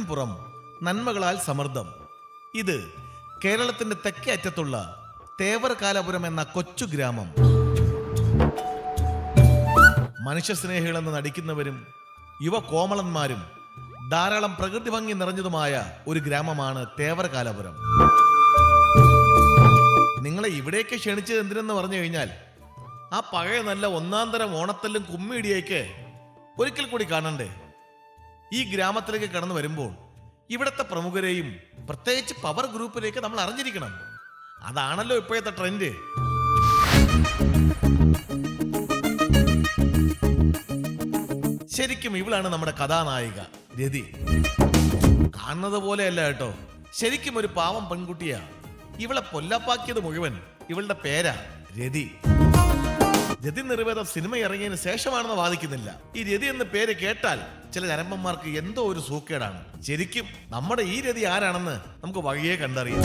പുറം നന്മകളാൽ സമൃദ്ധം. ഇത് കേരളത്തിന്റെ തെക്കേ അറ്റത്തുള്ള തേവർകാലപുരം എന്ന കൊച്ചു ഗ്രാമം. മനുഷ്യസ്നേഹികളെന്ന് നടിക്കുന്നവരും യുവ കോമളന്മാരും ധാരാളം പ്രകൃതി ഭംഗി നിറഞ്ഞതുമായ ഒരു ഗ്രാമമാണ് തേവർകാലപുരം. നിങ്ങളെ ഇവിടേക്ക് ക്ഷണിച്ചത് എന്തിനെന്ന് പറഞ്ഞു കഴിഞ്ഞാൽ, ആ പഴയ നല്ല ഒന്നാം തരം ഓണത്തല്ലും കുമ്മിയിടിയേക്ക് ഒരിക്കൽ കൂടി കാണണ്ടേ. ഈ ഗ്രാമത്തിലേക്ക് കടന്നു വരുമ്പോൾ ഇവിടുത്തെ പ്രമുഖരെയും പ്രത്യേകിച്ച് പവർ ഗ്രൂപ്പിലേക്ക് നമ്മൾ അറിഞ്ഞിരിക്കണം. അതാണല്ലോ ഇപ്പോഴത്തെ ട്രെൻഡ്. ശരിക്കും ഇവളാണ് നമ്മുടെ കഥാനായിക രതി. കാണുന്നത് പോലെയല്ല കേട്ടോ, ശരിക്കും ഒരു പാവം പെൺകുട്ടിയാ. ഇവളെ പൊല്ലപ്പാക്കിയത് മുഴുവൻ ഇവളുടെ പേരാ രതി. രതി നിർവേദം സിനിമ ഇറങ്ങിയതിന് ശേഷമാണെന്ന് വാദിക്കുന്നില്ല. ഈ രതി എന്ന പേര് കേട്ടാൽ ചില ഞരമ്പന്മാർക്ക് എന്തോ ഒരു സൂക്കേടാണ്. ശരിക്കും നമ്മുടെ ഈ രതി ആരാണെന്ന് നമുക്ക് വഴിയെ കണ്ടറിയാം.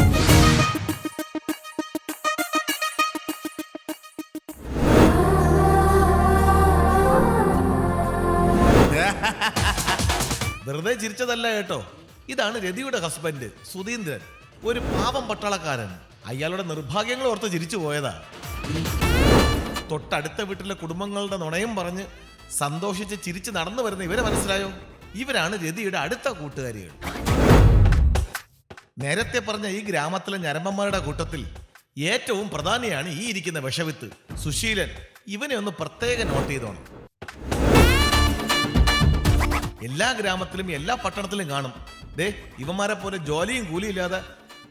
വെറുതെ ചിരിച്ചതല്ല കേട്ടോ. ഇതാണ് രതിയുടെ ഹസ്ബൻഡ് സുധീന്ദ്രൻ, ഒരു പാവം പട്ടാളക്കാരൻ. അയാളുടെ നിർഭാഗ്യങ്ങൾ ഓർത്ത് ചിരിച്ചു പോയതാ. തൊട്ടടുത്ത വീട്ടിലെ കുടുംബങ്ങളുടെ നുണയും പറഞ്ഞ് സന്തോഷിച്ച് ചിരിച്ച് നടന്നു വരുന്ന ഇവരെ മനസ്സിലായോ? ഇവരാണ് രതിയുടെ അടുത്ത കൂട്ടുകാരികൾ. നേരത്തെ പറഞ്ഞ ഈ ഗ്രാമത്തിലെ ഞരമ്പന്മാരുടെ കൂട്ടത്തിൽ ഏറ്റവും പ്രധാനിയാണ് ഈ ഇരിക്കുന്ന വിഷവിത്ത് സുശീലൻ. ഇവനെ ഒന്ന് പ്രത്യേകം നോട്ട് ചെയ്തോണം. എല്ലാ ഗ്രാമത്തിലും എല്ലാ പട്ടണത്തിലും കാണും ദേ ഇവന്മാരെ പോലെ ജോലിയും കൂലിയും ഇല്ലാതെ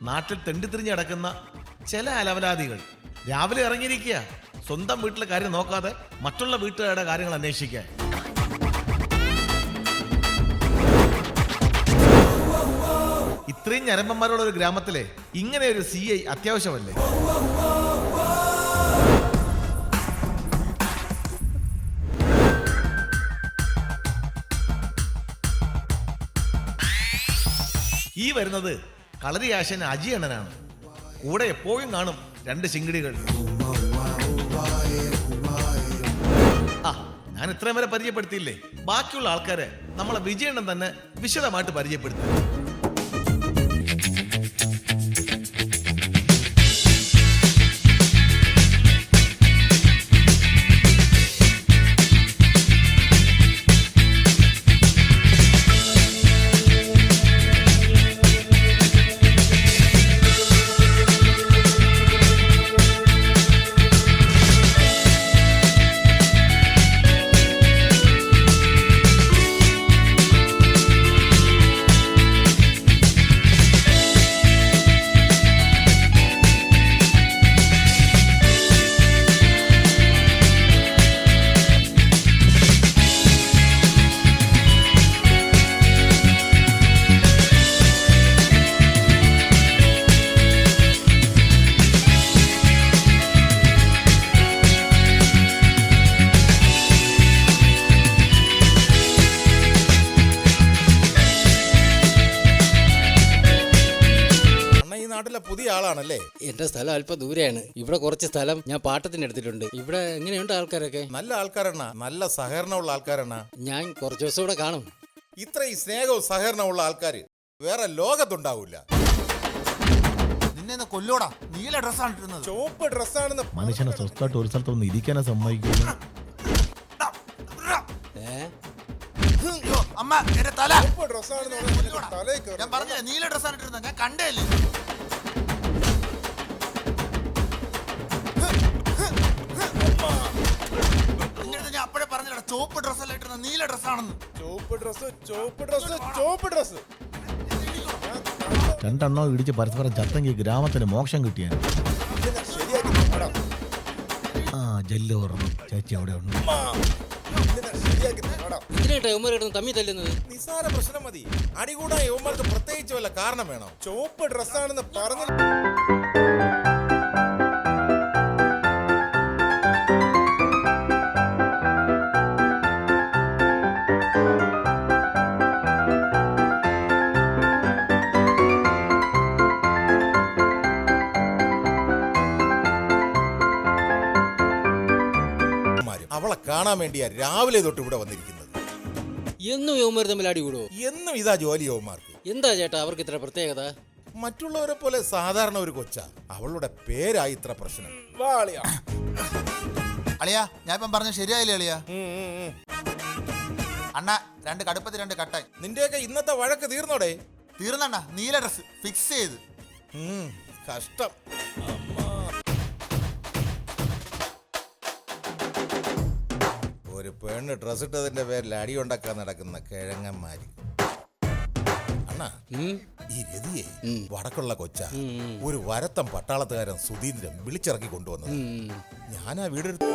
നാട്ടിൽ തെണ്ടിത്തിരിഞ്ഞ് കിടക്കുന്ന ചില അലവലാദികൾ. രാവിലെ ഇറങ്ങിയിരിക്കുക, സ്വന്തം വീട്ടിലെ കാര്യം നോക്കാതെ മറ്റുള്ള വീട്ടുകാരുടെ കാര്യങ്ങൾ അന്വേഷിക്കാൻ. ഇത്രയും ഞരമ്പന്മാരുള്ള ഒരു ഗ്രാമത്തിലെ ഇങ്ങനെ ഒരു CI അത്യാവശ്യമല്ലേ? ഈ വരുന്നത് കളരിയാശൻ അജിയണ്ണനാണ്. കൂടെ എപ്പോഴും കാണും 2 ചിങ്കിടികൾ. ഞാൻ ഇത്രയും വരെ പരിചയപ്പെടുത്തിയില്ലേ, ബാക്കിയുള്ള ആൾക്കാരെ നമ്മളെ വിജയണ്ണൻ തന്നെ വിശദമായിട്ട് പരിചയപ്പെടുത്തി. പുതിയ ആളാണല്ലേ? എന്റെ സ്ഥലം അല്പം ദൂരെയാണ്. ഇവിടെ കുറച്ച് സ്ഥലം ഞാൻ പാട്ടത്തിന് എടുത്തിട്ടുണ്ട്. ഇവിടെ എങ്ങനെയുണ്ട് ആൾക്കാരൊക്കെ? നല്ല ആൾക്കാരാണ്, നല്ല സഹകരണമുള്ള ആൾക്കാരാണ്. ഞാൻ കുറച്ച് ദിവസം ഇവിടെ കാണും. ഇത്രയും സ്നേഹവും സഹകരണമുള്ള ആൾക്കാര് വേറെ ലോകത്തുണ്ടാവൂല. നിന്നെ കൊല്ലോടാ, നീല ഡ്രസ്സാണ് ഇട്ടിരുന്നത്. ചുവപ്പ് ഡ്രസ്സാണെന്ന് മനുഷ്യനെ സ്വസ്ഥമായിട്ട് ഒരു സ്ഥലത്തൊന്ന് ഇരിക്കാനെ സമ്മതിക്കുന്നു. അമ്മ എന്റെ തല. ചുവപ്പ് ഡ്രസ്സാണെന്ന് ഞാൻ പറഞ്ഞില്ല, നീല ഡ്രസ്സാണ് ഇട്ടിരുന്നത്. ഞാൻ കണ്ടേല്ലേ. ഞാൻ അപ്പോഴേ പറഞ്ഞില്ല, ചുവപ്പ് ഡ്രസ്സല്ല ഇട്ടിരുന്നത്, നീല ഡ്രസ്സാണെന്ന്. ചുവപ്പ് ഡ്രസ്, ചുവപ്പ് ഡ്രസ്, ചുവപ്പ് ഡ്രസ്. 2 എണ്ണം ഇടിച്ച് പരസ്പരം ചത്തെങ്കിൽ ഗ്രാമത്തിന് മോക്ഷം കിട്ടിയാണ്. ജെല്ല് ഓർമ്മ ചേച്ചി അവിടെ ഉണ്ട്. തമ്മി തല്ലുന്നത് നിസാര പ്രശ്നം മതി. അടികൂടാ യുവമാർക്ക് പ്രത്യേകിച്ച് വല്ല കാരണം വേണോ? ചുവപ്പ് ഡ്രസ്സാണെന്ന് പറഞ്ഞു. അവളെ കാണാൻ വേണ്ടിയാ രാവിലെ തൊട്ട് ഇവിടെ വന്നിരിക്കുന്നത്. എന്നും യവന്മാർ തമ്മിൽ അടി കൂടുവോ? എന്നും ഇതാ ജോലി യവന്മാർക്ക്. എന്താ ചേട്ടാ അവർക്ക് ഇത്ര പ്രത്യേകത? മറ്റുള്ളവരെ പോലെ സാധാരണ ഒരു കൊച്ച, അവളുടെ പേരായി ഇത്ര പ്രശ്നം. വാളിയാ അളിയാ ഞാൻ ഇപ്പം പറഞ്ഞ ശരിയായില്ലേ അളിയാ? അണ്ണ 2 കടുപ്പത്തിൽ 2 കട്ടായി. നിന്റെയൊക്കെ ഇന്നത്തെ വഴക്ക് തീർന്നോടെ? തീർന്നണ്ണ, നീല ഡ്രസ് ഫിക്സ് ചെയ്ത്. കഷ്ടം. ഒരു പെണ്ണ് ഡ്രസ് ഇട്ടതിന്റെ പേരിൽ അടി ഉണ്ടാക്കാൻ നടക്കുന്ന കിഴങ്ങന്മാര്. അണ്ണാ ഈ രതിയെ വടക്കുള്ള കൊച്ച ഒരു വരത്തം പട്ടാളത്തുകാരൻ സുധീന്ദ്രൻ വിളിച്ചിറക്കി കൊണ്ടുവന്നത്. ഞാനാ വീടെടുത്ത്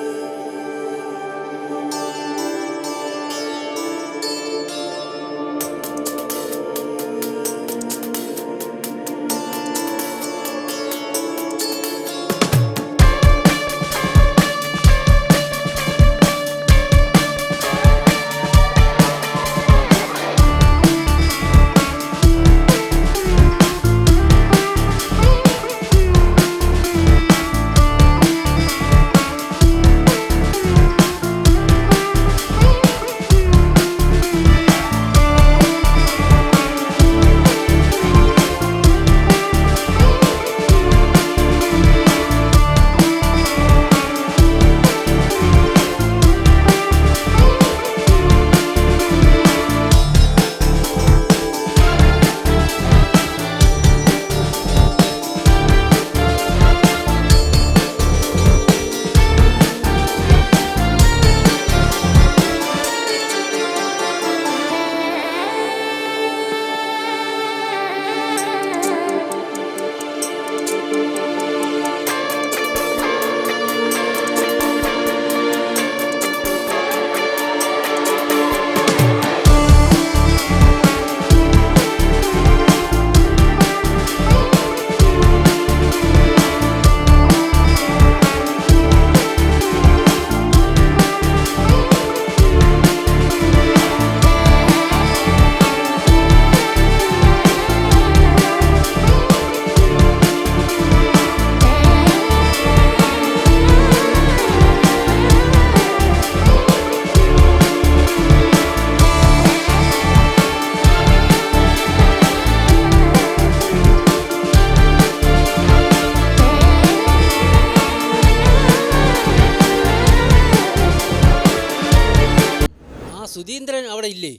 സുധീന്ദ്രൻ അവിടെ ഇല്ലേ?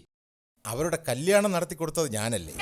അവരുടെ കല്യാണം നടത്തി കൊടുത്തത് ഞാനല്ലേ.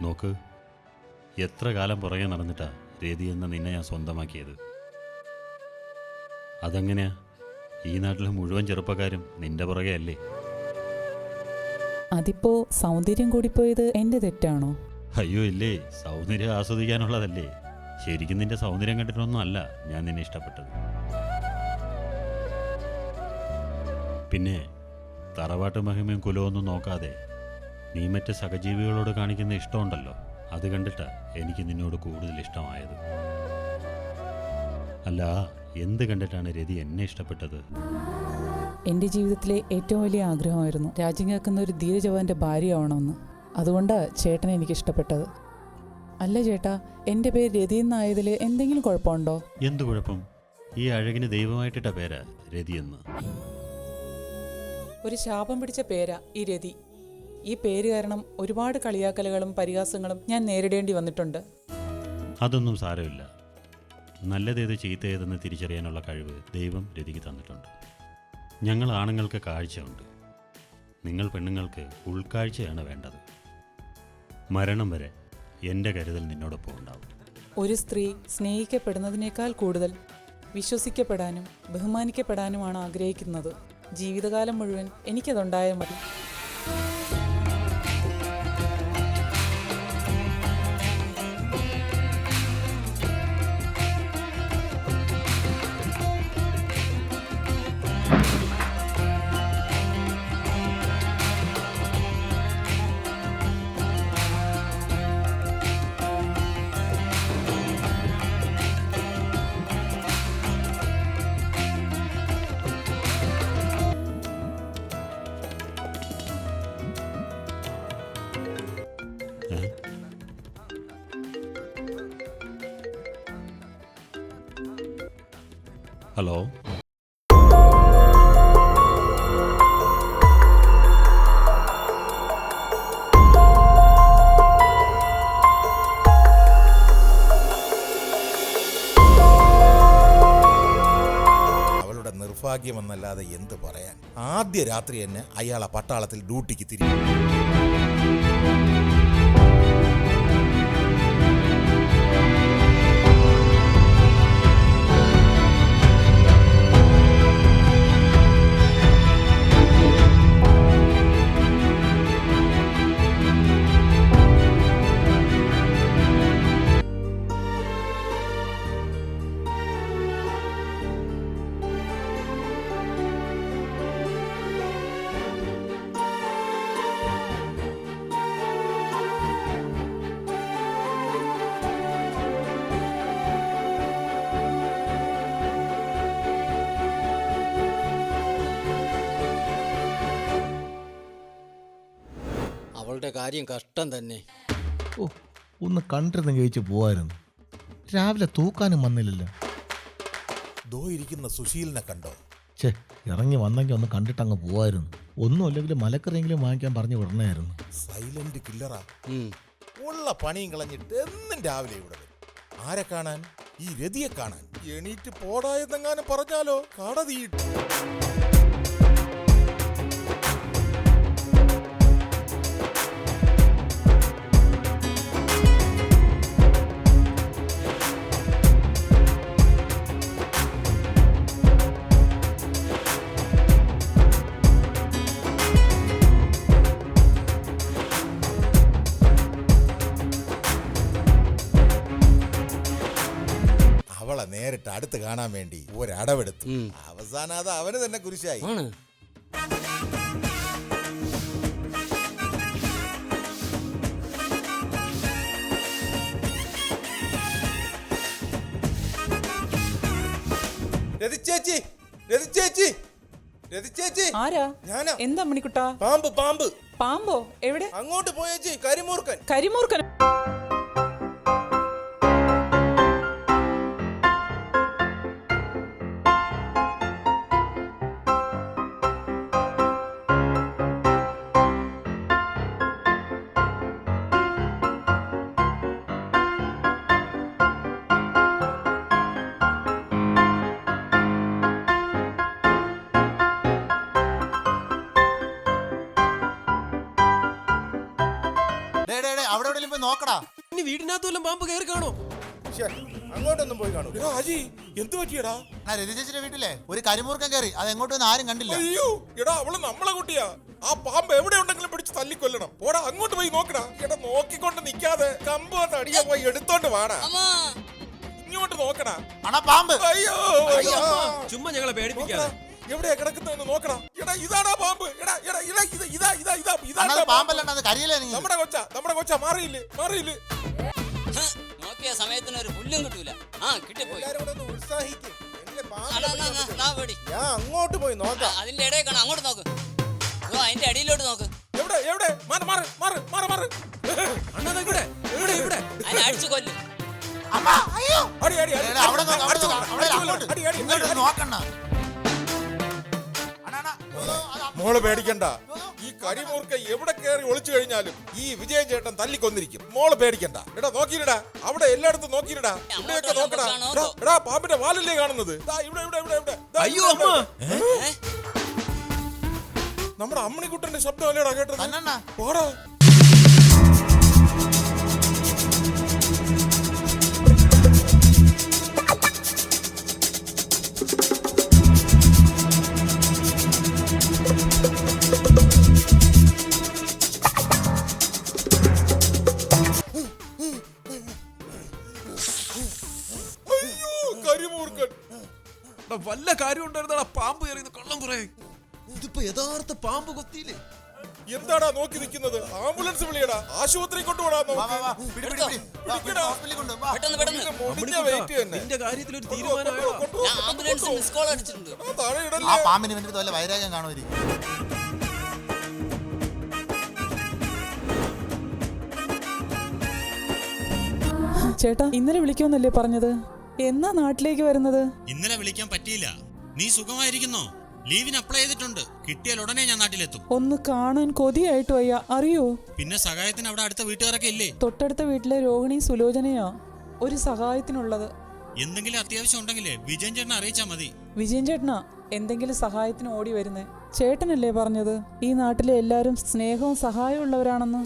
നോക്ക്, എത്ര കാലം പുറകെ നടന്നിട്ടാ രതി എന്ന നിന്നെ ഞാൻ സ്വന്തമാക്കിയത്. അതെങ്ങനെയാ? ഈ നാട്ടിലെ മുഴുവൻ ചെറുപ്പക്കാരും നിന്റെ പുറകെ അല്ലേ? അതിപ്പോ സൗന്ദര്യം കൂടിപ്പോയത് എന്റെ തെറ്റാണോ? അയ്യോ ഇല്ലേ, സൗന്ദര്യം ആസ്വദിക്കാനുള്ളതല്ലേ. ശരിക്കും നിന്റെ സൗന്ദര്യം കണ്ടിട്ടൊന്നും അല്ല ഞാൻ നിന്നെ ഇഷ്ടപ്പെട്ടത്. പിന്നെ തറവാട്ട് മഹിമയും കുലമൊന്നും നോക്കാതെ നീ മറ്റ് സഹജീവികളോട് കാണിക്കുന്ന ഇഷ്ടമുണ്ടല്ലോ, അത് കണ്ടിട്ടാ എനിക്ക് നിന്നോട് കൂടുതൽ ഇഷ്ടമായത്. അല്ല, എന്ത് കണ്ടിട്ടാണ് രതി എന്നെ ഇഷ്ടപ്പെട്ടത്? എന്റെ ജീവിതത്തിലെ ഏറ്റവും വലിയ ആഗ്രഹമായിരുന്നു രാജ്യം കേൾക്കുന്ന ഒരു ധീരജവാന്റെ ഭാര്യയാവണമെന്ന്. അതുകൊണ്ടാ ചേട്ടനെ എനിക്ക് ഇഷ്ടപ്പെട്ടത്. അല്ല ചേട്ടാ, എന്റെ പേര് രതി എന്നായതിൽ എന്തെങ്കിലും കുഴപ്പമുണ്ടോ? എന്തു കുഴപ്പം? ഈ അഴകിന് ദൈവമായിട്ടിട്ട പേരാ രതിയെന്ന്. ഒരു ശാപം പിടിച്ച പേരാ ഈ രതി. ഈ പേര് കാരണം ഒരുപാട് കളിയാക്കലുകളും പരിഹാസങ്ങളും ഞാൻ നേരിടേണ്ടി വന്നിട്ടുണ്ട്. അതൊന്നും സാരമില്ല. നല്ലതേത് ചീത്തയേതെന്ന് തിരിച്ചറിയാനുള്ള കഴിവ് ദൈവം രതിക്ക് തന്നിട്ടുണ്ട്. ഞങ്ങൾ ആണുങ്ങൾക്ക് കാഴ്ചയുണ്ട്, നിങ്ങൾ പെണ്ണുങ്ങൾക്ക് ഉൾക്കാഴ്ചയാണ് വേണ്ടത്. മരണം വരെ എൻ്റെ കരുതൽ നിന്നോടൊപ്പം ഉണ്ടാവും. ഒരു സ്ത്രീ സ്നേഹിക്കപ്പെടുന്നതിനേക്കാൾ കൂടുതൽ വിശ്വസിക്കപ്പെടാനും ബഹുമാനിക്കപ്പെടാനുമാണ് ആഗ്രഹിക്കുന്നത്. ജീവിതകാലം മുഴുവൻ എനിക്കതുണ്ടായാൽ മതി. ഹലോ, അവളുടെ നിർഭാഗ്യമെന്നല്ലാതെ എന്ത് പറയാൻ. ആദ്യ രാത്രി തന്നെ അയാളെ പട്ടാളത്തിൽ ഡ്യൂട്ടിക്ക് തിരികെ. അവളുടെ കാര്യം കഷ്ടം തന്നെ. ഓ, ഒന്ന് കണ്ടിരുന്ന് കഴിച്ച് പോവായിരുന്നു. രാവിലെ തൂക്കാനും വന്നില്ലല്ലോ. ദോ ഇരിക്കുന്ന സുശീലിനെ കണ്ടോ? ഛേ, ഇറങ്ങി വന്നെങ്കിൽ ഒന്ന് കണ്ടിട്ട് അങ്ങ് പോവായിരുന്നു. ഒന്നും അല്ലെങ്കിൽ മലക്കറിയെങ്കിലും വാങ്ങിക്കാൻ പറഞ്ഞു വിടണമായിരുന്നു. സൈലന്റ് കില്ലറാ. ഉള്ള പണിയും കളഞ്ഞിട്ട് എന്നും രാവിലെ ഇവിടെ വരും. ആരെ കാണാൻ? ഈ രതിയെ കാണാൻ. എണീറ്റ് പോടായെന്നെങ്ങാനും പറഞ്ഞാലോ കട തീയിട്ടു. അവളെ നേരിട്ട് അടുത്ത് കാണാൻ വേണ്ടി ഒരടവെടുത്തു. അവസാനം അത് അവന് തന്നെ കുരിശായി. രതി ചേച്ചി, രതി ചേച്ചി, രതി ചേച്ചി. ആരാ? ഞാനാ. എന്താ മണിക്കുട്ടാ? പാമ്പ്, പാമ്പ്. പാമ്പോ? എവിടെ? അങ്ങോട്ട് പോയേച്ചി. കരിമൂർക്കൻ. കരിമൂർക്കൻ. അവിടെ എവിടെയും പോയി നോക്കടാ. ഇനി വീടിനകത്ത് വല്ലതും പാമ്പ് കയറി കാണോ? ശ്ശെ, അങ്ങോട്ടൊന്നും പോയി കാണൂ. എടാ അജി, എന്ത് പറ്റിയടാ? രതി ചേച്ചിയുടെ വീട്ടിലെ ഒരു കരിമൂർക്കം കയറി, അത് എങ്ങോട്ടൊന്നും ആരും കണ്ടില്ല. അയ്യോ, എടാ അവള് നമ്മളെ കുട്ടിയാ. ആ പാമ്പ് എവിടെ ഉണ്ടെങ്കിലും പിടിച്ച് തല്ലിക്കൊല്ലണം. പോടാ, അങ്ങോട്ട് പോയി നോക്കടാ. എടാ നോക്കിക്കൊണ്ട് നിക്കാതെ കമ്പ് വന്ന് അടിയാ പോയി എടുത്തോണ്ട് വാടാ. ഇങ്ങോട്ട് നോക്കടാ. അണാ പാമ്പ്. അയ്യോ, അയ്യോ, ചുമ്മാ ഞങ്ങളെ പേടിപ്പിക്കാതെ. എവിടെയാ കിടക്കുന്നതെന്ന് നോക്കടാ. എടാ ഇതാടാ പാമ്പ്. എടാ എടാ ഇതാ ഇതാ ഇതാ ഇതാ അണ്ണാ, അത് പാമ്പല്ലാണ്ട് അത് കരിയില. നമ്മുടെ കൊച്ചാ മാറിയില്ലേ. നോക്കിയ സമയത്തിന് ഒരു പുല്ലും കിട്ടൂല. കിട്ടിപ്പോയി. ഉത്സാഹിക്കും. ഞാൻ അങ്ങോട്ട് പോയി നോക്കാം. അതിന്റെ ഇടയിൽ കാണാം, അങ്ങോട്ട് നോക്ക്. അതിന്റെ അടിയിലോട്ട് നോക്ക്. എവിടെ എവിടെ മാറ് മാറ് മാറ് മാറ് മാറ്. അണ്ണാ ഇവിടെ ഇവിടെ ഇവിടെ അതിനെ അടിച്ചു കൊല്ലും. അടി അടി അടി. അവിടെ നോക്ക്, അവിടെ നോക്ക്, അവിടെ അങ്ങോട്ട്. അടി അടി ഇങ്ങോട്ട് നോക്കണ്ണ. മോള് പേടിക്കണ്ട. ഈ കരിമൂർക്ക എവിടെ കയറി ഒളിച്ചു കഴിഞ്ഞാലും ഈ വിജയൻ ചേട്ടൻ തല്ലിക്കൊന്നിരിക്കും. മോള് പേടിക്കണ്ട. എടാ നോക്കിയിടാ, അവിടെ എല്ലായിടത്തും നോക്കിയിടാ. ഇവിടെയൊക്കെ നോക്കടാ. എടാ പാമ്പിന്റെ വാലല്ലേ കാണുന്നത്? ഇവിടെ ഇവിടെ ഇവിടെ ഇവിടെ. അയ്യോ അമ്മ, നമ്മുടെ അമ്മണിക്കുട്ടന്റെ ശബ്ദം അല്ലേടാ കേട്ടത്? തന്നെണ്ണ. പോടാ. വല്ല കാര്യം ഉണ്ടായിരുന്നാ പാമ്പ് കയറി കള്ളം പറയേ. ഇതിപ്പോ യഥാർത്ഥ പാമ്പ് കൊത്തിയില്ലേ? എന്താടാ നോക്കി നിൽക്കുന്നത്? ആംബുലൻസ് വിളിയടാ, ആശുപത്രി കൊണ്ടുപോടാ. നിന്റെ കാര്യത്തിൽ ഒരു തീരുമാനമായോ? ഞാൻ ആംബുലൻസ് മിസ് കോൾ അടിച്ചിട്ടുണ്ട്. ആ പാമ്പിന് വേണ്ടി വല്ല വൈരാഗ്യം കാണുമായിരിക്കും. ചേട്ടാ, ഇന്നലെ വിളിക്കുമെന്നല്ലേ പറഞ്ഞത്? എന്നാ നാട്ടിലേക്ക് വരുന്നത്? ഇന്നലെ വിളിക്കാൻ പറ്റിയില്ല. നീ സുഖമായിരിക്കുന്നോ? ലീവിന് അപ്ലൈ ചെയ്തിട്ടുണ്ട്. കിട്ടിയാൽ ഉടനെ ഞാൻ നാട്ടിലെത്തും. ഒന്ന് കാണാൻ കൊതിയായിട്ട് വയ്യ, അറിയോ? പിന്നെ സഹായത്തിന് അവിടെ അടുത്ത വീട്ടുകാരൊക്കെ ഇല്ലേ? തൊട്ടടുത്ത വീട്ടിലെ രോഹിണി സുലോചനയാ ഒരു സഹായത്തിനുള്ളത്. എന്തെങ്കിലും അത്യാവശ്യം ഉണ്ടെങ്കിലേ വിജയൻ ചേട്ടനെ അറിയിച്ചാ മതി. വിജയൻ ചേട്ടനാ എന്തെങ്കിലും സഹായത്തിന് ഓടി വരുന്നേ. ചേട്ടനല്ലേ പറഞ്ഞത് ഈ നാട്ടിലെ എല്ലാരും സ്നേഹവും സഹായവും ഉള്ളവരാണെന്ന്?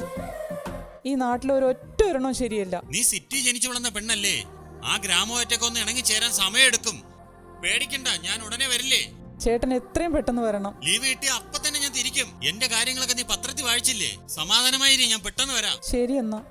ഈ നാട്ടിലെ ഒരൊറ്റ ഒരെണ്ണം ശരിയല്ല. നീ സിറ്റി ജനിച്ചു വളർന്ന പെണ്ണല്ലേ? ആ ഗ്രാമമായിട്ടൊക്കെ ഒന്ന് ഇണങ്ങി ചേരാൻ സമയമെടുക്കും. പേടിക്കണ്ട, ഞാൻ ഉടനെ വരില്ലേ. ചേട്ടൻ എത്രയും പെട്ടെന്ന് വരണം. ലീവ് കിട്ടിയ അപ്പൊ തന്നെ ഞാൻ തിരിക്കും. എന്റെ കാര്യങ്ങളൊക്കെ നീ പത്രത്തിൽ വായിച്ചില്ലേ? സമാധാനമായി ഞാൻ പെട്ടെന്ന് വരാം. ശരി എന്നാ.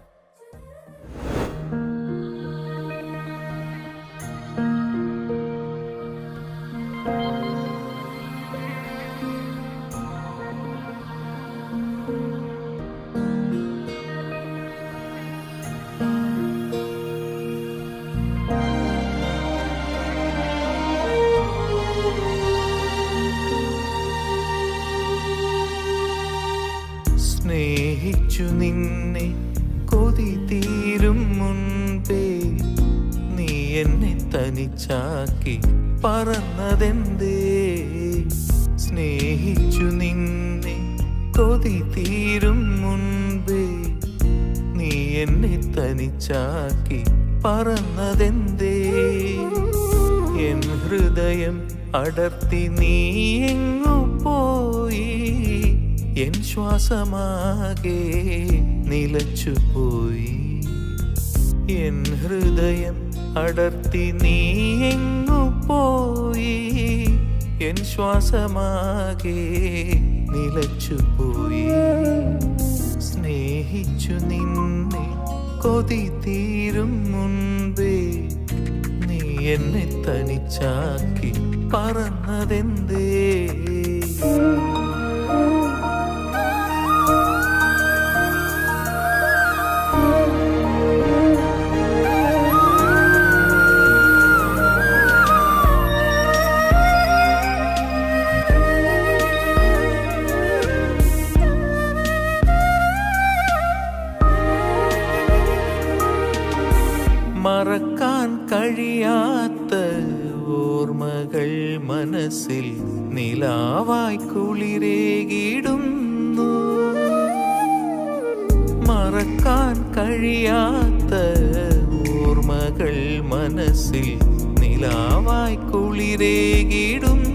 സ്നേഹിച്ചു നിന്നെ കൊതി തീരും മുൻപേ നീ എന്നെ തനിച്ചാക്കി പറന്നതെന്തേ? സ്നേഹിച്ചു നിന്നെ കൊതി തീരും മുൻപേ നീ എന്നെ തനിച്ചാക്കി പറന്നതെന്തേ? എൻ ഹൃദയം അടർത്തി നീ എങ്ങു പോയി? എൻ ശ്വാസമാകെ നിലച്ചുപോയി. എൻ ഹൃദയം അടർത്തി നീ എങ്ങു പോയി? എൻ ശ്വാസമാകെ നിലച്ചുപോയി. സ്നേഹിച്ചു നിന്നെ കൊതി തീരും മുൻപേ നീ എന്നെ തനിച്ചാക്കി പറന്നതെന്തേ? മറക്കാൻ കഴിയാത്ത ഓർമ്മകൾ മനസ്സിൽ നിലാവായി കുളിരേകിടുന്നു. മറക്കാൻ കഴിയാത്ത ഓർമ്മകൾ മനസ്സിൽ നിലാവായി കുളിരേകിടുന്നു.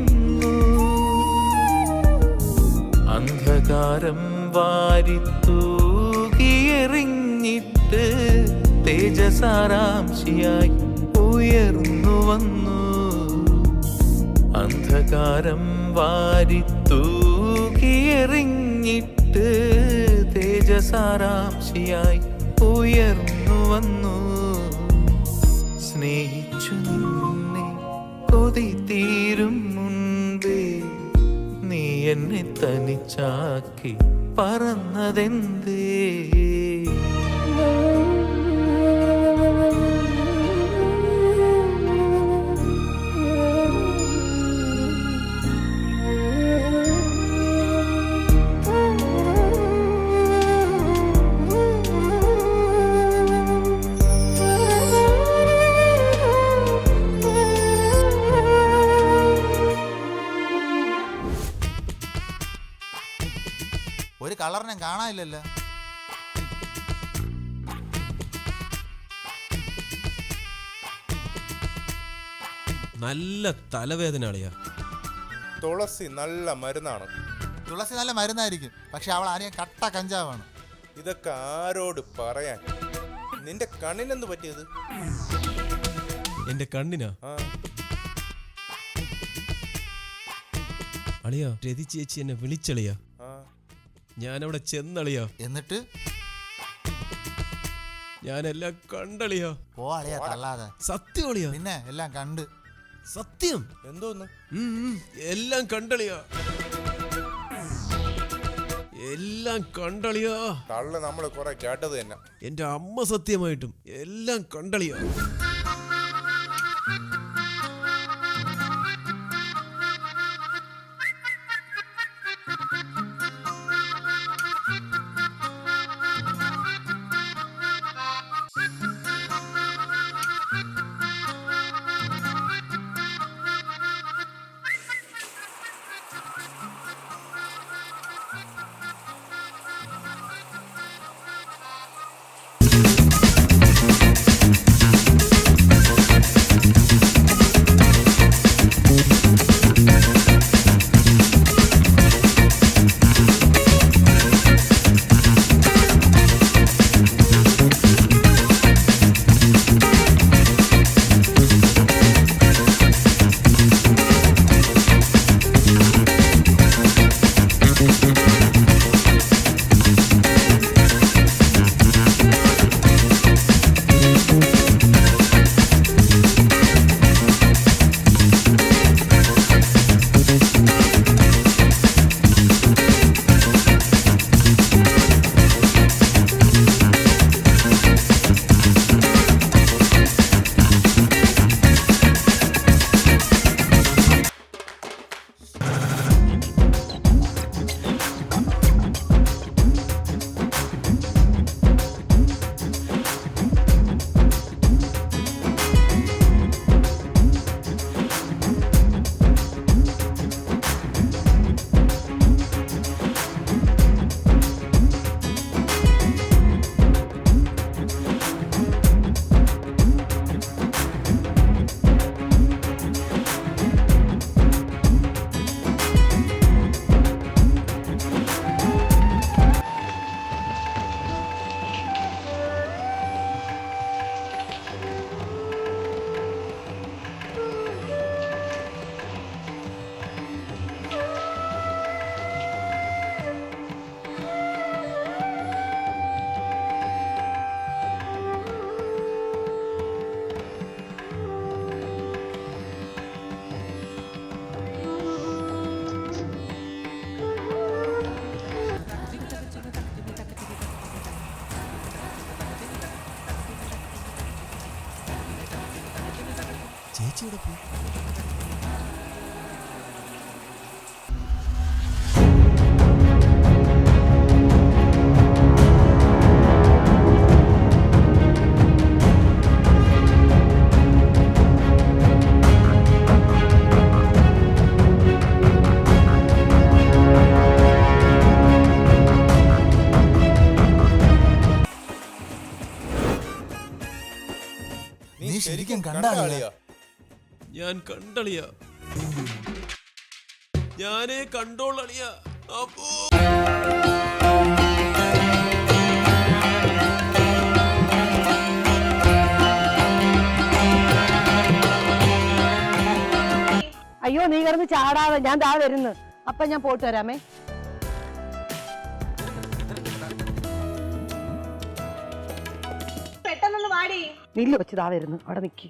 അന്ധകാരം വാരിത്തൂകിയെറിഞ്ഞ തേജസാരാംശിയായി ഉയർന്നു വന്നു. അന്ധകാരം വാരി തൂക്കിയെറിഞ്ഞിട്ട് തേജസാരാംശിയായി ഉയർന്നു വന്നു. സ്നേഹിച്ചു നിന്നെ കൊതി തീരും മുൻപേ നീ എന്നെ തനിച്ചാക്കി പറന്നതെന്തേ? ഒരു കളറിനെ കാണാനില്ലല്ലോ. നല്ല തലവേദന അളിയാ. തുളസി നല്ല മരുന്നാണ്. തുളസി നല്ല മരുന്നായിരിക്കും, പക്ഷെ അവൾ ആരെയും കട്ട കഞ്ചാവാണ്. ഇതൊക്കെ ആരോട് പറയാൻ? നിന്റെ കണ്ണിനെന്ത് പറ്റിയത്? എന്റെ കണ്ണിനാ? ആ, അളിയാ രതി ചേച്ചി എന്നെ വിളിച്ചളിയാ. ആ. ഞാനവിടെ ചെന്നളിയാ. എന്നിട്ട് ഞാനെല്ലാം കണ്ടളിയാ. പോളിയാ തള്ളാതെ. സത്യം അളിയാ, പിന്നെ എല്ലാം കണ്ട്. സത്യം. എന്തോന്ന്? എല്ലാം കണ്ടളിയാ, എല്ലാം കണ്ടളിയാ. തള്ളു നമ്മള് കുറെ കേട്ടത് തന്നെ. എന്റെ അമ്മ സത്യമായിട്ടും എല്ലാം കണ്ടളിയാ. ചേച്ചിയുടെ പോയി. നീ ശരിക്കും കണ്ടാളിയാ? ഞാൻ കണ്ടളിയാ, ഞാനേ കണ്ടോളളിയാ. അപ്പോ കിടന്ന് ചാടാതെ ഞാൻ ദാ വരുന്നു. അപ്പൊ ഞാൻ പോയിട്ട് വരാമേ. പെട്ടെന്നൊന്ന് വാടി. നില്ല് വെച്ച് ദാ വരുന്നു, അവിടെ നിൽക്കി.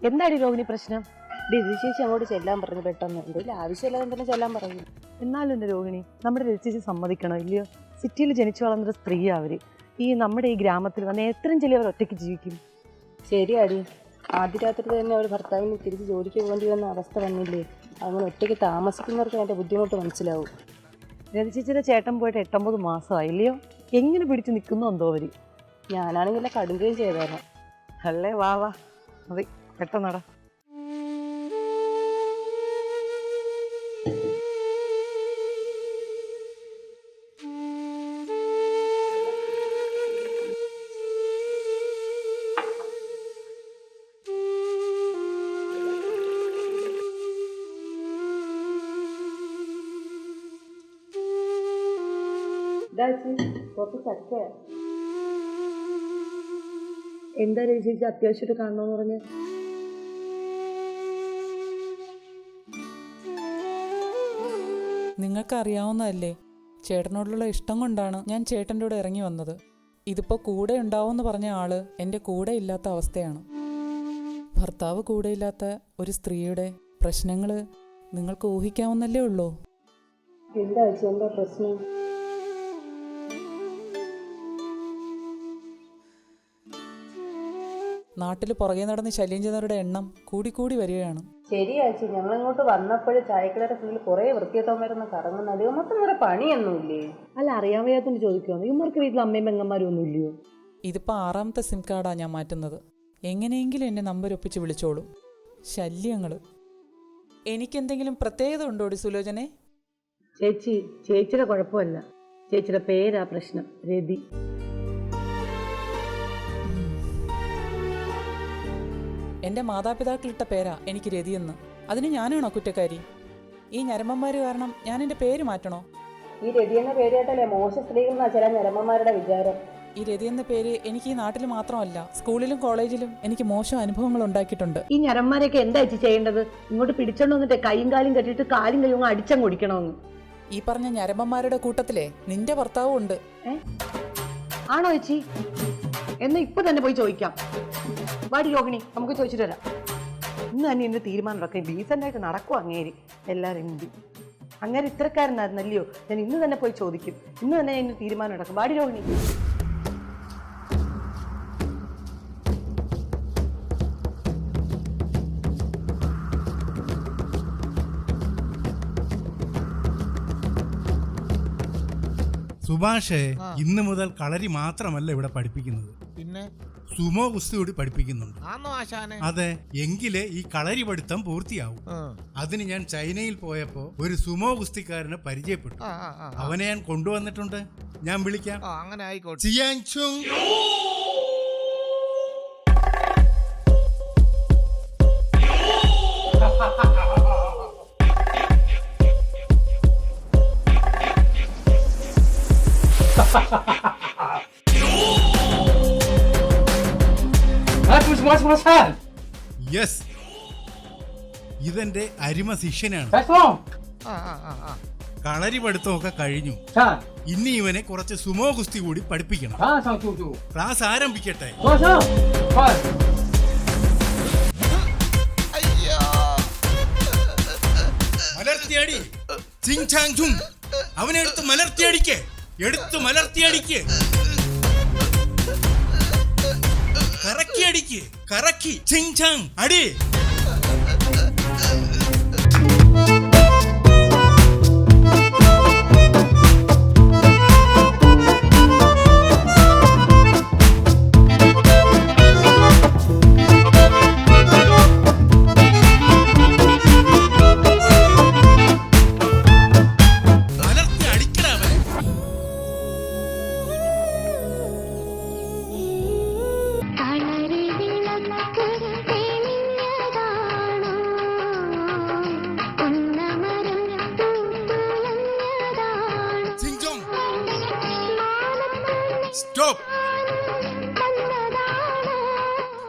എന്താടി രോഹിണി പ്രശ്നം? ചേച്ചി അങ്ങോട്ട് ചെല്ലാൻ പറഞ്ഞു പെട്ടെന്ന്. എന്തെങ്കിലും ആവശ്യമില്ലാതെ തന്നെ ചെല്ലാൻ പറയും. എന്നാലും എന്റെ രോഹിണി, നമ്മുടെ രജിച്ചേച്ചി സമ്മതിക്കണോ ഇല്ലയോ? സിറ്റിയിൽ ജനിച്ചു വളർന്നൊരു സ്ത്രീയാ അവര്. നമ്മുടെ ഈ ഗ്രാമത്തിൽ വന്ന് എത്രയും ചെല്ലി അവർ ഒറ്റയ്ക്ക് ജീവിക്കും. ശരിയാടി, ആദ്യ രാത്രി തന്നെ അവർ ഭർത്താവിന് തിരിച്ച് ജോലിക്ക് പോകേണ്ടി വന്ന അവസ്ഥ വന്നില്ലേ? അങ്ങനെ ഒറ്റയ്ക്ക് താമസിക്കുന്നവർക്ക് അതിന്റെ ബുദ്ധിമുട്ട് മനസ്സിലാവും. രജിച്ചേച്ചിയുടെ ചേട്ടൻ പോയിട്ട് 8-9 മാസമായില്ലയോ? എങ്ങനെ പിടിച്ചു നിൽക്കുന്നു എന്തോ അവര്. ഞാനാണെങ്കിൽ കടുങ്കയും ചെയ്തേരാം. അല്ലേ? വാ വാ, മതി, പെട്ടെന്നടാ. എന്താ ചേച്ചി അത്യാവശ്യമായിട്ട് കാണണമെന്ന് പറഞ്ഞ്? നിങ്ങൾക്കറിയാവുന്നതല്ലേ, ചേട്ടനോടുള്ള ഇഷ്ടം കൊണ്ടാണ് ഞാൻ ചേട്ടൻ്റെ കൂടെ ഇറങ്ങി വന്നത്. ഇതിപ്പോൾ കൂടെ ഉണ്ടാവുമെന്ന് പറഞ്ഞ ആള് എൻ്റെ കൂടെ ഇല്ലാത്ത അവസ്ഥയാണ്. ഭർത്താവ് കൂടെ ഇല്ലാത്ത ഒരു സ്ത്രീയുടെ പ്രശ്നങ്ങൾ നിങ്ങൾക്ക് ഊഹിക്കാവുന്നല്ലേ ഉള്ളൂ. എന്താ പ്രശ്നം? നാട്ടിൽ പുറകെ നടന്ന് ശല്യം ചെയ്യുന്നവരുടെ എണ്ണം കൂടിക്കൂടി വരികയാണ്. ശരിയാച്ചി, ഞങ്ങൾ ഇങ്ങോട്ട് വന്നപ്പോഴും ചായക്കടയുടെ ഫുള്ളിൽ കുറെ വൃത്തിയേട്ടന്മാരൊന്നും കറങ്ങുന്നത്. മൊത്തം വേറെ പണിയൊന്നുമില്ലേ? അല്ല, അറിയാൻ വയ്യാത്തോണ്ട് ചോദിക്കുവാണ്. ഇവർക്ക് വീട്ടിൽ അമ്മയും പെങ്ങന്മാരും ഒന്നും ഇല്ലയോ? ഇതിപ്പോൾ 6ാമത്തെ സിം കാർഡാണ് ഞാൻ മാറ്റുന്നത്. എങ്ങനെയെങ്കിലും എന്നെ നമ്പർ ഒപ്പിച്ച് വിളിച്ചോളൂ. ശല്യങ്ങൾ എനിക്കെന്തെങ്കിലും പ്രത്യേകത ഉണ്ടോടി സുലോചനെ? ചേച്ചിയുടെ കുഴപ്പമല്ല, ചേച്ചിയുടെ പേരാ പ്രശ്നം, രതി. എൻ്റെ മാതാപിതാക്കളിട്ട പേരാ എനിക്ക് രതിയെന്ന്. അതിന് ഞാനാണോ കുറ്റക്കാരി? ഈ ഞരമ്പന്മാർ കാരണം ഞാൻ എൻ്റെ പേര് മാറ്റണോ? ഈ രതി എന്ന പേര് കേട്ടല്ലേ മോശ സ്ത്രീകൾ എന്നാ ചില ഞരമ്പന്മാരുടെ വിചാരം. ഈ രതി എന്ന പേര് എനിക്ക് ഈ നാട്ടിൽ മാത്രമല്ല, സ്കൂളിലും കോളേജിലും എനിക്ക് മോശം അനുഭവങ്ങൾ ഉണ്ടാക്കിയിട്ടുണ്ട്. ഈ ഞരന്മാരെയൊക്കെ എന്താ ചെയ്യേണ്ടത്? ഇങ്ങോട്ട് പിടിച്ചോണ്ട് വന്നിട്ട് കൈയും കാലും കെട്ടിയിട്ട് കാലും കയ്യും അടിച്ചങ്ങ് കുടിക്കണമെന്ന്. ഈ പറഞ്ഞ ഞരമ്പന്മാരുടെ കൂട്ടത്തിലെ നിന്റെ ഭർത്താവും ഉണ്ട്. ആണോ ചേച്ചി? എന്നാ ഇപ്പൊ തന്നെ പോയി ചോദിക്കാം. വാടി രോഹിണി, നമുക്ക് ചോദിച്ചിട്ട് വരാം. ഇന്ന് തന്നെ എന്റെ തീരുമാനം എടുക്കാം. ഡീസന്റ് ആയിട്ട് നടക്കും അങ്ങേര് എല്ലാവരും കൂടി. അങ്ങേര് ഇത്രക്കാരനായിരുന്നല്ലയോ? ഞാൻ ഇന്ന് തന്നെ പോയി ചോദിക്കും. ഇന്ന് തന്നെ എന്റെ തീരുമാനം എടുക്കും. വാടി രോഹിണി. സുഭാഷേ, ഇന്ന് മുതൽ കളരി മാത്രമല്ല ഇവിടെ പഠിപ്പിക്കുന്നത്, പിന്നെ സുമോ ഗുസ്തി കൂടി പഠിപ്പിക്കുന്നുണ്ട്. അതെ, എങ്കിലേ ഈ കളരി പഠിത്തം പൂർത്തിയാവും. അതിന് ഞാൻ ചൈനയിൽ പോയപ്പോ ഒരു സുമോ ഗുസ്തിക്കാരനെ പരിചയപ്പെട്ടു. അവനെ ഞാൻ കൊണ്ടുവന്നിട്ടുണ്ട്. ഞാൻ വിളിക്കാം. അങ്ങനെ ആയിക്കോട്ടെ. ചിയാങ്ചുങ്. യെസ്, ഇതെന്റെ അരിമ ശിഷ്യനാണ്. കളരി പഠിത്തമൊക്കെ കഴിഞ്ഞു. ഇനി ഇവനെ കുറച്ച് സുമോ ഗുസ്തി കൂടി പഠിപ്പിക്കണം. ക്ലാസ് ആരംഭിക്കട്ടെ. മലർത്തിയടി. ചിങ് ചാങ് ചുങ്. അവനെ എടുത്ത് മലർത്തിയടിക്ക്. കറക്കി അടിക്ക്. കറക്കി. ചിങ് ചാങ് അടി. Stop!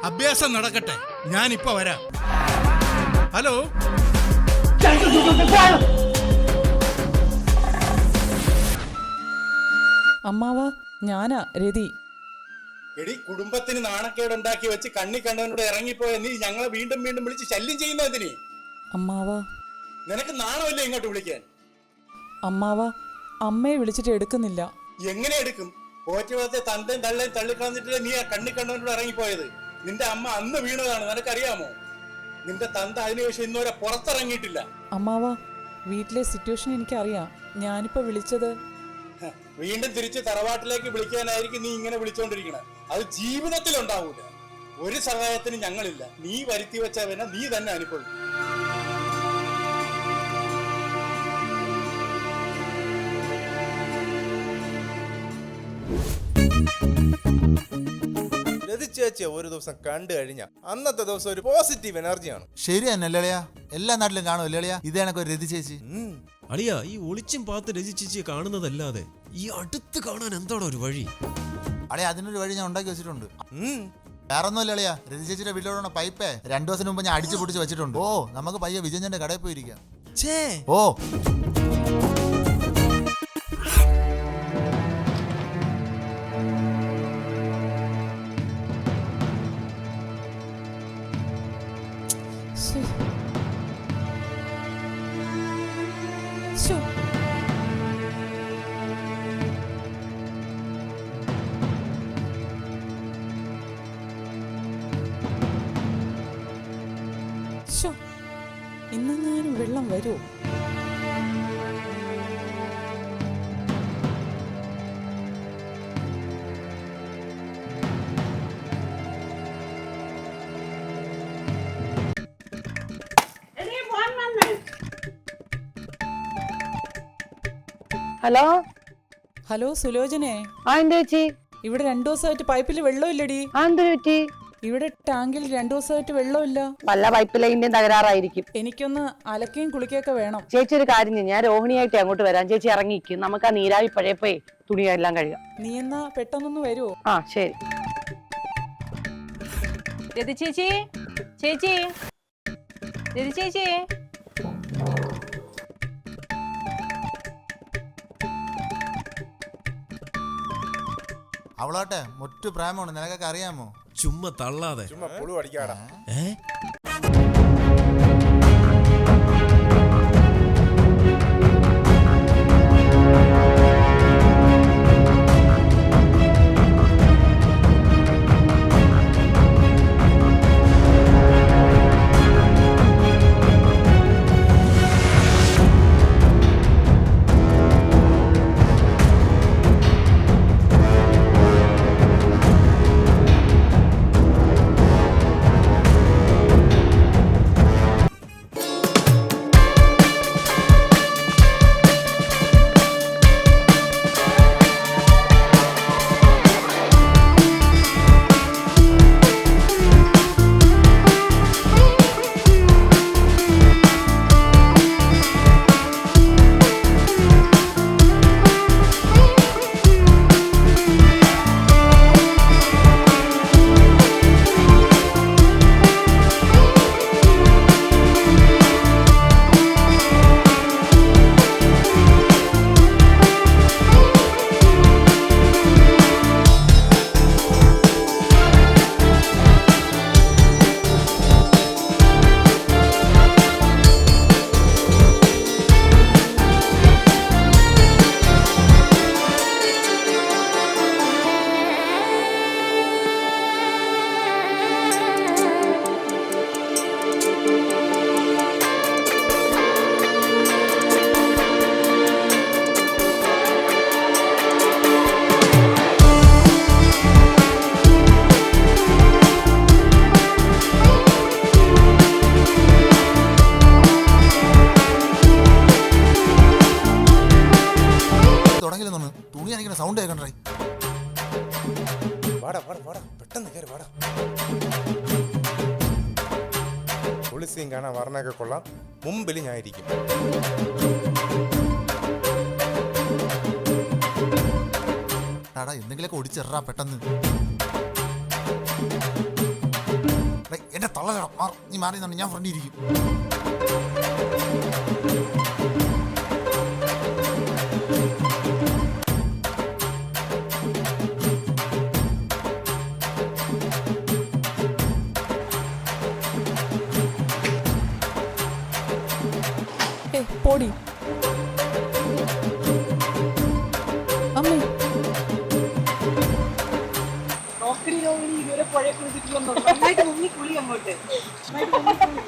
അഭ്യാസം നടക്കട്ടെ, ഞാനിപ്പോ വരാം. ഹലോ, അമ്മാവ, ഞാനാ രതി. എടി, കുടുംബത്തിന് നാണക്കേടുണ്ടാക്കി വെച്ച് കണ്ണി കണ്ടവനോട് ഇറങ്ങിപ്പോയ നീ ഞങ്ങളെ വീണ്ടും വീണ്ടും വിളിച്ച് ശല്യം ചെയ്യുന്നതിന്. അമ്മാവ, നിനക്ക് നാണമില്ല ഇങ്ങോട്ട് വിളിക്കാൻ? അമ്മാവ, അമ്മയെ വിളിച്ചിട്ട് എടുക്കുന്നില്ല. എങ്ങനെ എടുക്കും? പോറ്റുപോലത്തെ തന്തയും തള്ളയും തള്ളിക്കളഞ്ഞിട്ട് നീ ആ കണ്ണി കണ്ടവനോട് ഇറങ്ങിപ്പോയത്. നിന്റെ അമ്മ അന്ന് വീണതാണ്, നിനക്കറിയാമോ? നിന്റെ തന്ത അതിനുശേഷം ഇന്നുവരെ പുറത്തിറങ്ങിയിട്ടില്ല. അമ്മാവ, വീട്ടിലെ സിറ്റുവേഷൻ എനിക്കറിയാം. ഞാനിപ്പോ വിളിച്ചത് വീണ്ടും തിരിച്ച് തറവാട്ടിലേക്ക് വിളിക്കാനായിരിക്കും നീ ഇങ്ങനെ വിളിച്ചോണ്ടിരിക്കണേ. അത് ജീവിതത്തിൽ ഉണ്ടാവൂല. ഒരു സഹായത്തിന് ഞങ്ങളില്ല. നീ വരുത്തി വെച്ചവനെ നീ തന്നെ അനുഭവിക്കും. ചേച്ചിയെ ഒരു ദിവസം കണ്ടു കഴിഞ്ഞ അന്നത്തെ ദിവസം ഒരു പോസിറ്റീവ് എനർജിയാണ്. ശരി തന്നെ അല്ലളിയാ, എല്ലാ നാട്ടിലും കാണുമല്ലോ അളിയാ ഇത് കണക്ക് ഒരു രതി ചേച്ചി. അളിയാ, ഈ ഒളിച്ചും പാത്ത് രതി ചേച്ചിയെ കാണുന്നതല്ലാതെ ഈ അടുത്ത് കാണാൻ എന്താണ് ഒരു വഴി? അളിയാ, അതിനൊരു വഴി ഞാൻ ഉണ്ടാക്കി വെച്ചിട്ടുണ്ട്. വേറെ ഒന്നുമല്ല അളിയാ, രതി ചേച്ചിയുടെ വീട്ടിലോടുള്ള പൈപ്പ് 2 ദിവസം മുമ്പ് ഞാൻ അടിച്ചു പൊടിച്ച് വെച്ചിട്ടുണ്ട്. ഓ, നമുക്ക് പയ്യെ വിജയന്റെ കടയിൽ പോയിരിക്കാം. ഓ, ഇന്നെങ്ങാനും വെള്ളം വരുമോ? ഹലോ ഹലോ, സുലോചനെ. ആ, എന്താ ചേച്ചി? ഇവിടെ 2 ദിവസമായിട്ട് പൈപ്പിൽ വെള്ളമില്ലടി. ആ, എന്ത് പറ്റി? ഇവിടെ ടാങ്കിൽ 2 ദിവസമായിട്ട് വെള്ളമില്ല. വല്ല പൈപ്പ് ലൈനിന്റെയും തകരാറായിരിക്കും. എനിക്കൊന്ന് അലക്കുകയും കുളിക്കുകയൊക്കെ വേണം. ചേച്ചി ഒരു കാര്യം ചെയ്യ്, ഞാൻ രോഹിണിയായിട്ട് അങ്ങോട്ട് വരാം. ചേച്ചി ഇറങ്ങിക്കും, നമുക്ക് ആ നീരാവി പഴയപ്പോയി തുണിയെല്ലാം കഴുകാം. നീ എന്നാ പെട്ടെന്നൊന്ന് വരുമോ? ആ, ശരി. രതി ചേച്ചി, ചേച്ചി, രതി ചേച്ചി. അവളോട്ടെ മുറ്റു പ്രേമമാണ്, നിനക്കൊക്കെ അറിയാമോ? ചുമ്മാ തള്ളാതെ. ചുമ്മാ പുളു അടിക്കാടാ. സൗണ്ട് കേൾക്കണ്ടേ? വാടാ വാടാ വാടാ, പെട്ടെന്ന് കയറി വാടാ. കുളിസീൻ കാണാൻ വർണ്ണയൊക്കെ കൊള്ളാം, മുമ്പിൽ ഞാൻ ഇരിക്കും. എന്തെങ്കിലുമൊക്കെ ഒടിച്ചെറാ പെട്ടെന്ന്. എന്റെ തള്ള നീ മാറി ഞാൻ ഫ്രണ്ട് ഇരിക്കും. പോടി അമ്മേ. നോക്കടി രോഹിണി, ഇതുവരെ പുഴയെ കുളിച്ചിട്ടുണ്ടോ? നന്നായിട്ട് മുങ്ങി കുളി അങ്ങോട്ട്. നന്നായിട്ട് മുങ്ങി കുളി.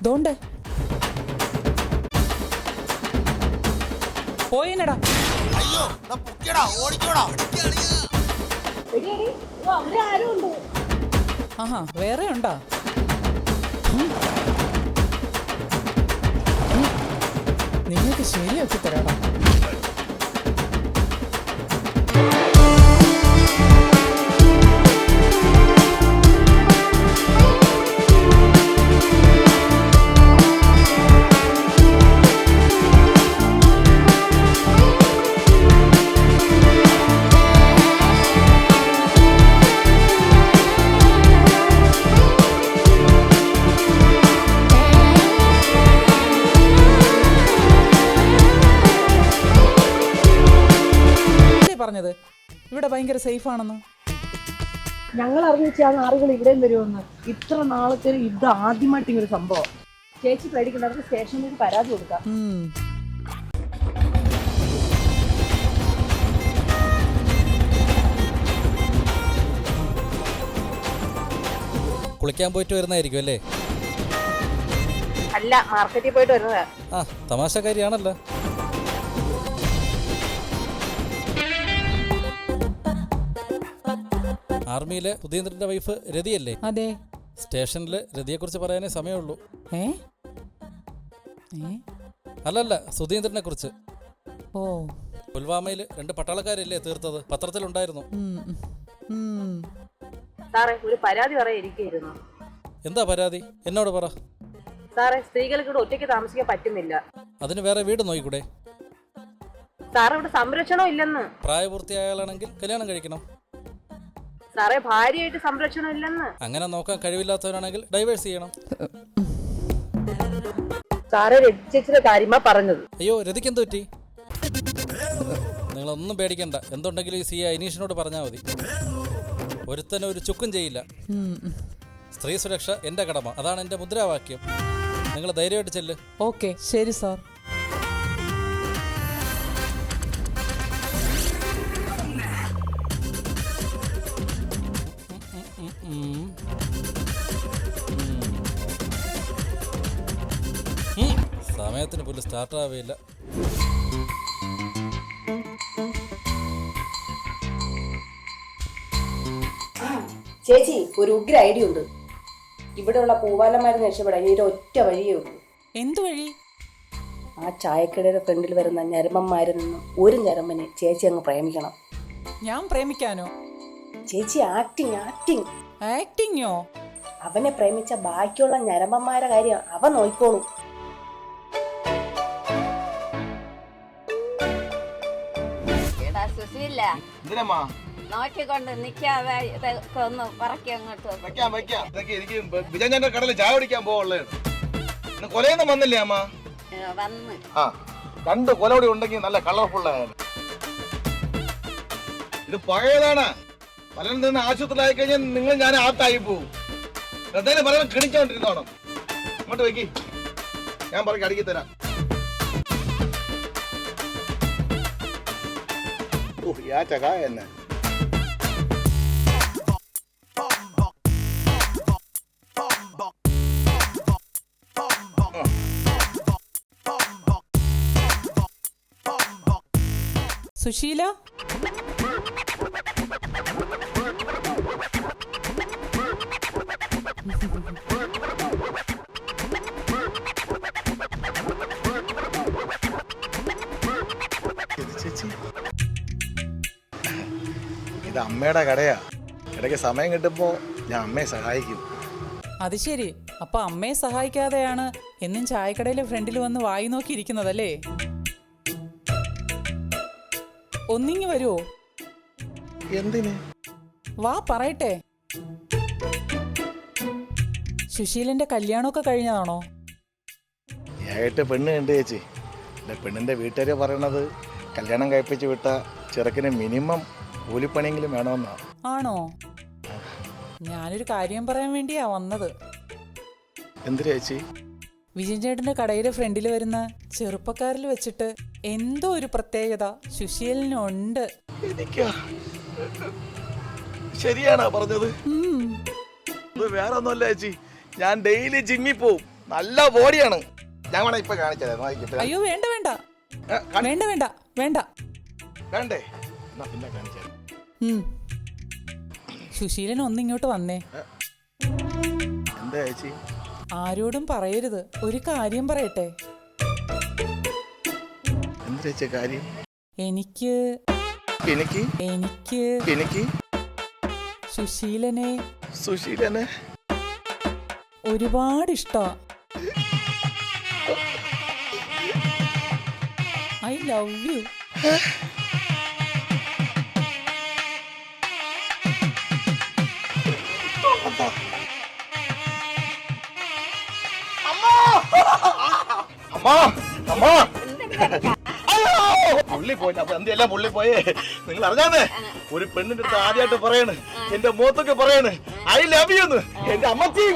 ദോണ്ടേ പോയിനടാ. അയ്യോ പൊക്കിയടാ, ഓടിക്കോടാ. ആഹാ വേറെ ഉണ്ടോ? നിങ്ങൾക്ക് ശരിയാക്കി തരാടാ. പറഞ്ഞത് ഇവിടെ ഭയങ്കര സേഫ് ആണെന്ന്. ഞങ്ങൾ അറിഞ്ഞു വെച്ചാൽ ആളുകൾ ഇവിടെയും വരുമെന്ന്. ഇത്ര നാളത്തെ ഇത് ആദ്യമായിട്ട് ഇങ്ങനെ സംഭവം. ചേച്ചി പേടിക്കണ്ട, സ്റ്റേഷനിൽ പരാതി കൊടുക്കാം. കുളിക്കാൻ പോയിട്ട് വരുന്നതായിരിക്കും അല്ലേ? അല്ല, മാർക്കറ്റിൽ പോയിട്ട് വരുന്നതാ. ആ തമാശക്കാരിയാണല്ലോ. ആർമിയിലെ സുധീന്ദ്രന്റെ വൈഫ് രതിയല്ലേ? അതെ. സ്റ്റേഷനിൽ രതിയെ കുറിച്ച് പറയാനേ സമയമുള്ളൂ. അല്ലല്ല, സുധീന്ദ്രനെ കുറിച്ച്. ഓ, പുൽവാമയിൽ 2 പട്ടാളക്കാരല്ലേ തീർത്തത്? പത്രത്തിലുണ്ടായിരുന്നു. സാറേ ഒരു പരാതി പറയാനിരിക്കുന്നു. എന്താ പരാതി? എന്നോട് പറ. സാറേ സ്ത്രീകൾക്ക് ഇവിടെ ഒറ്റയ്ക്ക് താമസിക്കാൻ പറ്റുന്നില്ല. അതിന് വേറെ വീട് നോക്കിക്കൂടെ? സാറേ ഇവിടെ സംരക്ഷണം ഇല്ലെന്ന്. പ്രായപൂർത്തിയായ ആളാണെങ്കിൽ കല്യാണം കഴിക്കണം. സാറേ ഭാര്യയായിട്ട് സംരക്ഷണം ഇല്ലെന്ന്. അങ്ങനെ നോക്കാൻ കഴിവില്ലാത്തവരാണെങ്കിൽ ഡൈവേഴ്സ് ചെയ്യണം. സാറേ രജിച്ചിന്റെ കാര്യമാ പറഞ്ഞത്. അയ്യോ രതിക്ക് എന്ത് പറ്റി? നിങ്ങളൊന്നും പേടിക്കണ്ട. എന്തുണ്ടെങ്കിലും ഈ സിഐ അനീഷിനോട് പറഞ്ഞാൽ മതി. ഒരുത്തനെ ഒരു ചുക്കും ചെയ്യില്ല. സ്ത്രീ സുരക്ഷ എന്റെ കടമ, അതാണ് എന്റെ മുദ്രാവാക്യം. നിങ്ങൾ ധൈര്യമായിട്ട് ചെല്ല്. ഓക്കെ ശരി സാർ. സമയത്തിന് പുല്ല് സ്റ്റാർട്ടാവുകയില്ല. ചേച്ചി, ഒരു ഉഗ്ര ഐഡിയ ഉണ്ട്. ഇവിടെയുള്ള പൂവാലന്മാരെന്ന് രക്ഷപ്പെടാൻ ഇനി ഒറ്റ വഴിയേ ഉള്ളൂ. എന്തു വഴി? ആ ചായക്കടയുടെ ഫ്രണ്ടിൽ വരുന്ന ഞരമ്പന്മാരിൽ നിന്നും ഒരു ഞരമ്പനെ ചേച്ചി അങ്ങ് പ്രേമിക്കണം. ഞാൻ പ്രേമിക്കാനോ? ചേച്ചി ആക്ടിങ്. ആക്ടിങ്ങോ? അവനെ പ്രേമിച്ച ബാക്കിയുള്ള ഞരമ്പന്മാരുടെ കാര്യം അവൻ നോക്കിക്കോളും. നോക്കിക്കൊണ്ട് നിക്കാതെ ഇതൊക്കെ ഒന്ന് പറക്കി അങ്ങോട്ട് എനിക്ക് വിജയന്റെ കടയിൽ ചായ കുടിക്കാൻ പോവുള്ളേ. കൊലയൊന്നും വന്നില്ലേ അമ്മ? വന്ന് ആ, 2 കൊലകൂടി ഉണ്ടെങ്കിൽ നല്ല കളർഫുൾ ആയാണ്. ഇത് പഴയതാണ്. പലരും നിന്ന് ആശുപത്രിയിലായി കഴിഞ്ഞാൽ നിങ്ങൾ ഞാൻ ആത്തായി പോവും. എന്തായാലും പലരും കിണിച്ചോണ്ടിരുന്നോണം. ഇങ്ങോട്ട് വെക്കി, ഞാൻ പറയും അടുക്കി തരാം. യാ ചകാ എന്നെ സുശീല, ഇത് അമ്മയുടെ കടയാ. ഇടയ്ക്ക് സമയം കിട്ടുമ്പോ ഞാൻ അമ്മയെ സഹായിക്കും. അത് ശരി. അപ്പൊ അമ്മയെ സഹായിക്കാതെയാണ് എന്നും ചായക്കടയിലെ ഫ്രണ്ടിൽ വന്ന് വായി നോക്കിയിരിക്കുന്നതല്ലേ? ഒന്നിങ്ങി വരുമോ? എന്തിന്? വാ പറയട്ടെ. സുശീലന്റെ കല്യാണമൊക്കെ കഴിഞ്ഞതാണോ? ഏട്ട് പെണ്ണ് കണ്ടു ചേച്ചി. പെണ്ണിന്റെ വീട്ടുകാര് പറയണത് കല്യാണം കഴിപ്പിച്ച് വിട്ട ചെറുക്കിന് മിനിമം കൂലിപ്പണിയെങ്കിലും വേണമെന്നാ. ആണോ? ഞാനൊരു കാര്യം പറയാൻ വേണ്ടിയാ വന്നത്. എന്ത് ചേച്ചി? വിജയൻ ചേട്ടന്റെ കടയിലെ ഫ്രണ്ടിൽ വരുന്ന ചെറുപ്പക്കാരിൽ വെച്ചിട്ട് എന്തോ ഒരു പ്രത്യേകത സുശീലനുണ്ട്. ശരിയാണോ പറഞ്ഞത്? വേറെ ഒന്നുമല്ല ചേച്ചി, ഞാൻ ഡെയിലി ജിമ്മിൽ പോവും. നല്ല ബോഡിയാണ്. ഞാൻ വേണേ ഇപ്പൊ കാണിച്ചത്. അയ്യോ വേണ്ട വേണ്ട വേണ്ട വേണ്ട വേണ്ട വേണ്ടേ? പിന്നെ കാണിച്ചത്. സുശീലൻ ഒന്നിങ്ങോട്ട് വന്നേ. എന്താ ചേച്ചി? ആരോടും പറയരുത്. ഒരു കാര്യം പറയട്ടെ. എന്താ ചേച്ചി കാര്യം? എനിക്ക് സുശീലനെ ഒരുപാട് ഇഷ്ടമാ. I love you. പുള്ളിപ്പോയേ. നിങ്ങൾ അറിഞ്ഞാന്നേ, ഒരു പെണ്ണിന്റെ അടുത്ത് ആദ്യമായിട്ട് പറയണ്, എന്റെ മുഖത്തൊക്കെ പറയണ് ഐ ലവ് യു എന്ന്. എന്റെ അമ്മച്ചി